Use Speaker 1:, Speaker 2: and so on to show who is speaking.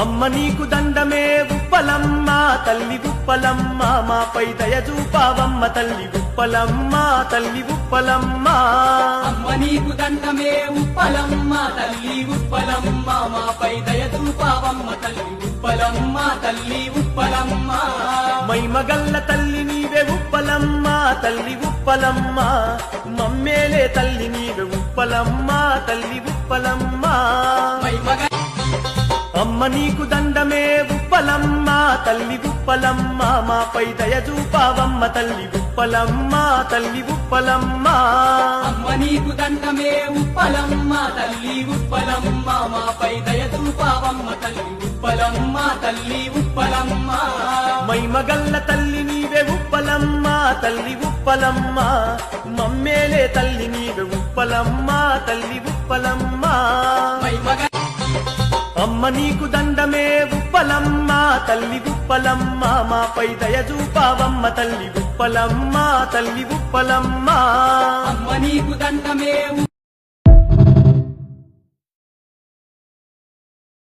Speaker 1: అమ్మ నీకు దండమే ఉప్పలమ్మ తల్లి ఉప్పలమ్మ మాపై దయ చూపావమ్మ తల్లి ఉప్పలమ్మ తల్లి ఉప్పలమ్మ
Speaker 2: అమ్మ నీకు దండమే ఉప్పలమ్మ తల్లి ఉప్పలమ్మ మాపై దయ చూపావమ్మ తల్లి ఉప్పలమ్మ తల్లి ఉప్పలమ్మ
Speaker 1: మైమగల్ల తల్లి నీవే ఉప్పలమ్మ తల్లి ఉప్పలమ్మ మమ్మేలే తల్లి నీవే ఉప్పలమ్మ తల్లి ఉప్పలమ్మ అమ్మ నీకు దండమే ఉప్పలమ్మ తల్లి ఉప్పలమ్మ మాపై దయ చూపావమ్మ తల్లి ఉప్పలమ్మ తల్లి ఉప్పలమ్మ
Speaker 2: అమ్మ నీకు దండమే ఉప్పలమ్మ తల్లి ఉప్పలమ్మ మాపై దయ చూపావమ్మ తల్లి ఉప్పలమ్మ తల్లి ఉప్పలమ్మ
Speaker 1: మైమగల్ల తల్లి నీవే ఉప్పలమ్మ తల్లి ఉప్పలమ్మ మమ్మేలే తల్లి నీవే ఉప్పలమ్మ తల్లి ఉప్పలమ్మ అమ్మ నీకు దండమే ఉప్పలమ్మ తల్లి ఉప్పలమ్మ మాపై దయ చూపావమ్మ తల్లి ఉప్పలమ్మ తల్లి ఉప్పలమ్మ
Speaker 2: అమ్మ నీకు దండమే